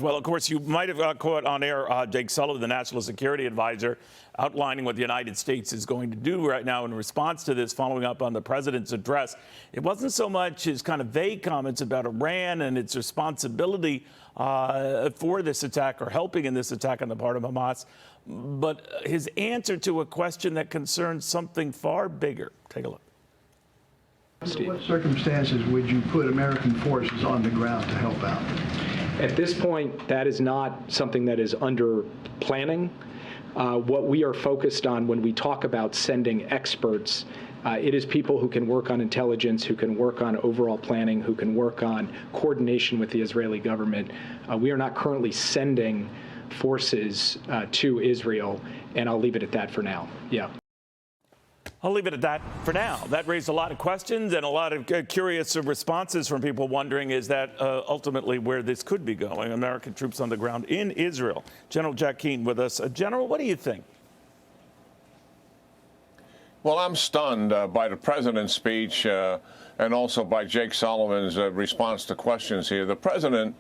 Well, of course, you might have caught on air Jake Sullivan, the National Security Advisor, outlining what the United States is going to do right now in response to this, following up on the president's address. It wasn't so much his kind of vague comments about Iran and its responsibility for this attack or helping in this attack on the part of Hamas, but his answer to a question that concerns something far bigger. Take a look. Under what circumstances would you put American forces on the ground to help out? At this point, that is not something that is under planning. What we are focused on when we talk about sending experts, it is people who can work on intelligence, who can work on overall planning, who can work on coordination with the Israeli government. We are not currently sending forces to Israel, and I'll leave it at that for now. Yeah. I'll leave it at that for now. That raised a lot of questions and a lot of curious responses from people wondering, is that ultimately where this could be going? American troops on the ground in Israel. General Jack Keane with us. General, what do you think? Well, I'm stunned by the president's speech and also by Jake Sullivan's response to questions here. The president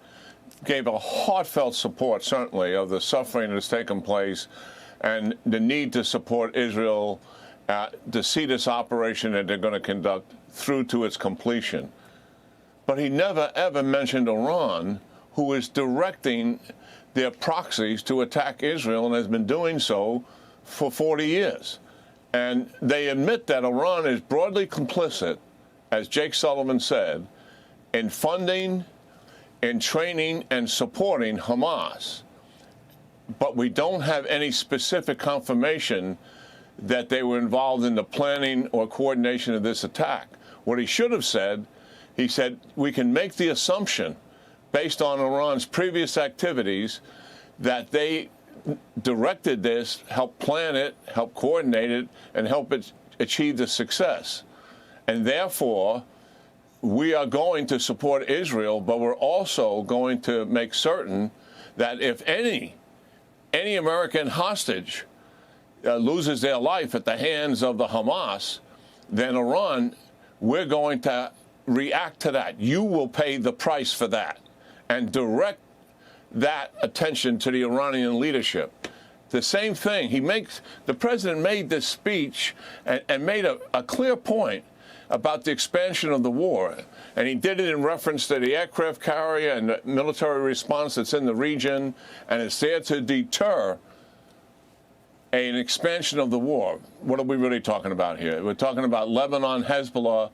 gave a heartfelt support, certainly, of the suffering that has taken place and the need to support Israel to see this operation that they're going to conduct through to its completion. But he never, ever mentioned Iran, who is directing their proxies to attack Israel and has been doing so for 40 years. And they admit that Iran is broadly complicit, as Jake Sullivan said, in funding, in training, and supporting Hamas. But we don't have any specific confirmation that they were involved in the planning or coordination of this attack. What he should have said, he said, we can make the assumption, based on Iran's previous activities, that they directed this, helped plan it, helped coordinate it, and help it achieve the success. And therefore, we are going to support Israel, but we're also going to make certain that if any American hostage loses their life at the hands of the Hamas, then Iran, we're going to react to that. You will pay the price for that and direct that attention to the Iranian leadership. The same thing. The president made this speech and made a clear point about the expansion of the war. And he did it in reference to the aircraft carrier and the military response that's in the region, and it's there to deter an expansion of the war. What are we really talking about here? We're talking about Lebanon, Hezbollah,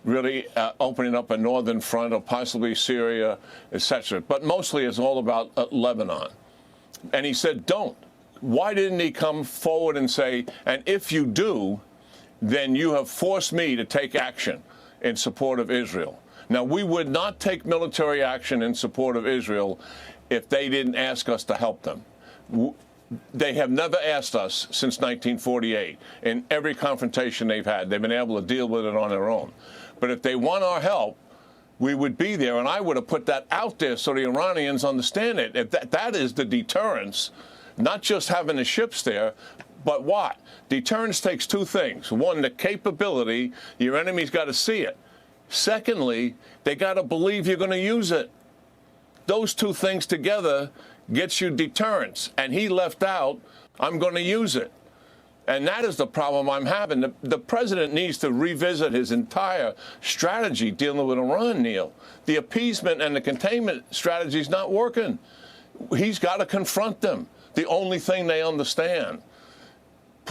really opening up a northern front, or possibly Syria, etc. But mostly it's all about Lebanon. And he said, don't. Why didn't he come forward and say, and if you do, then you have forced me to take action in support of Israel? Now, we would not take military action in support of Israel if they didn't ask us to help them. They have never asked us since 1948. In every confrontation they've had, they've been able to deal with it on their own. But if they want our help, we would be there, and I would have put that out there so the Iranians understand it. If that is the deterrence, not just having the ships there, but what? Deterrence takes two things. One, the capability. Your enemy's got to see it. Secondly, they got to believe you're going to use it. Those two things together gets you deterrence. And he left out, I'm going to use it. And that is the problem I'm having. The president needs to revisit his entire strategy dealing with Iran, Neil. The appeasement and the containment strategy is not working. He's got to confront them. The only thing they understand.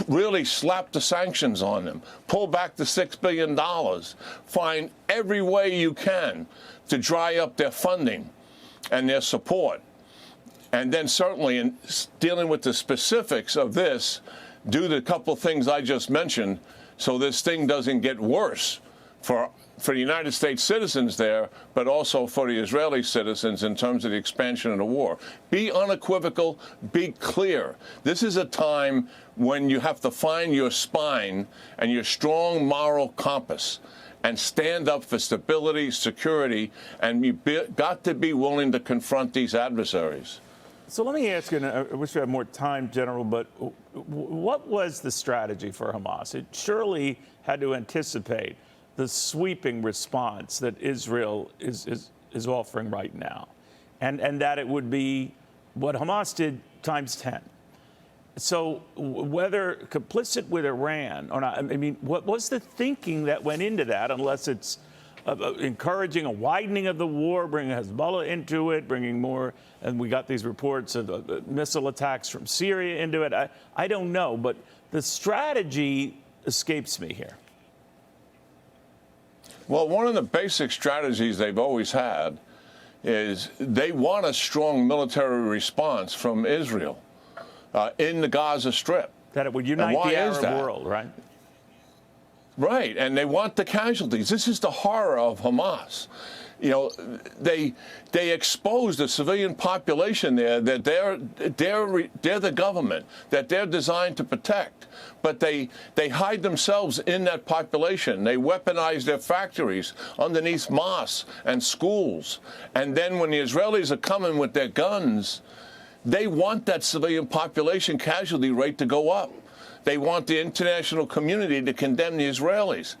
Really slap the sanctions on them. Pull back the $6 billion. Find every way you can to dry up their funding and their support. And then certainly in dealing with the specifics of this, do the couple of things I just mentioned so this thing doesn't get worse for the United States citizens there, but also for the Israeli citizens in terms of the expansion of the war. Be unequivocal, be clear. This is a time when you have to find your spine and your strong moral compass and stand up for stability, security, and you've got to be willing to confront these adversaries. So let me ask you, and I wish we had more time, General, but what was the strategy for Hamas? It surely had to anticipate the sweeping response that Israel is offering right now. and that it would be what Hamas did times 10. So whether complicit with Iran or not, I mean, what was the thinking that went into that, unless it's encouraging a widening of the war, bringing Hezbollah into it, bringing more, and we got these reports of missile attacks from Syria into it. I don't know, but the strategy escapes me here. Well, one of the basic strategies they've always had is they want a strong military response from Israel in the Gaza Strip. That it would unite the Arab world, right? Right, and they want the casualties. This is the horror of Hamas. You know, they expose the civilian population there that they're the government, that they're designed to protect. But they hide themselves in that population. They weaponize their factories underneath mosques and schools. And then when the Israelis are coming with their guns, they want that civilian population casualty rate to go up. They want the international community to condemn the Israelis.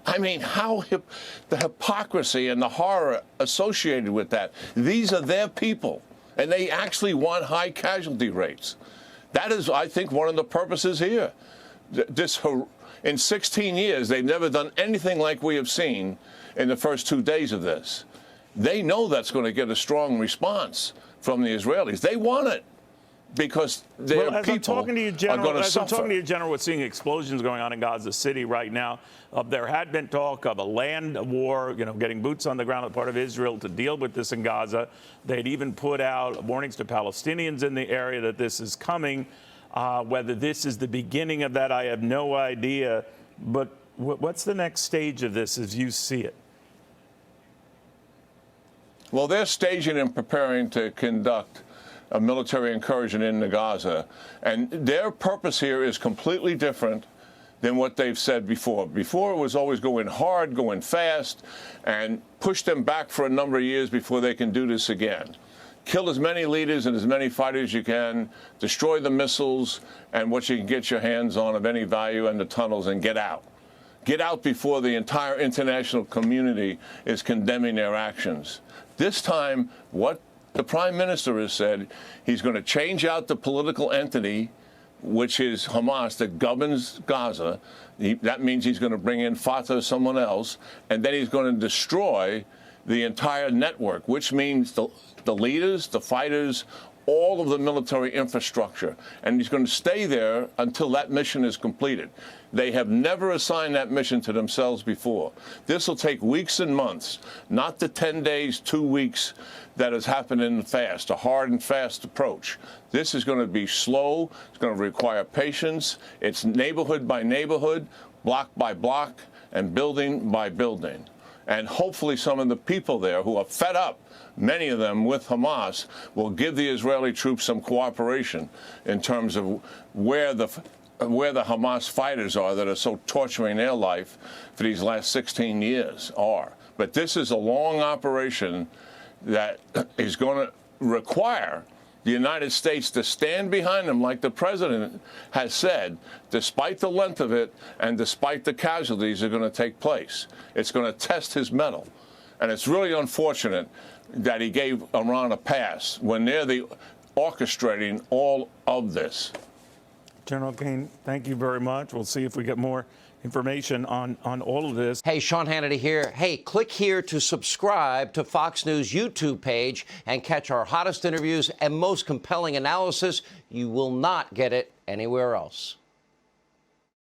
I mean, the hypocrisy and the horror associated with that. These are their people, and they actually want high casualty rates. That is, I think, one of the purposes here. In 16 years, they've never done anything like we have seen in the first 2 days of this. They know that's going to get a strong response from the Israelis. They want it because their people are going to suffer. I'm talking to you, General, we're seeing explosions going on in Gaza City right now. There had been talk of a land war, getting boots on the ground on the part of Israel to deal with this in Gaza. They'd even put out warnings to Palestinians in the area that this is coming. Whether this is the beginning of that, I have no idea. But what's the next stage of this as you see it? Well, they're staging and preparing to conduct a military incursion into Gaza. And their purpose here is completely different than what they've said before. Before, it was always going hard, going fast, and push them back for a number of years before they can do this again. Kill as many leaders and as many fighters as you can, destroy the missiles and what you can get your hands on of any value and the tunnels, and get out. Get out before the entire international community is condemning their actions. This time, what the Prime Minister has said, he's going to change out the political entity, which is Hamas, that governs Gaza. That means he's going to bring in Fatah, someone else, and then he's going to destroy the entire network, which means the leaders, the fighters, all of the military infrastructure. And he's going to stay there until that mission is completed. They have never assigned that mission to themselves before. This will take weeks and months, not the 10 days, 2 weeks that has happened in the fast, a hard and fast approach. This is going to be slow. It's going to require patience. It's neighborhood by neighborhood, block by block, and building by building. And hopefully some of the people there who are fed up, many of them with Hamas, will give the Israeli troops some cooperation in terms of where the Hamas fighters are that are so torturing their life for these last 16 years are. But this is a long operation that is going to require the United States to stand behind them, like the president has said, despite the length of it and despite the casualties that are going to take place. It's going to test his mettle. And it's really unfortunate that he gave Iran a pass when they're orchestrating all of this. General Keane, thank you very much. We'll see if we get more information on all of this. Hey, Sean Hannity here. Hey, click here to subscribe to Fox News YouTube page and catch our hottest interviews and most compelling analysis. You will not get it anywhere else.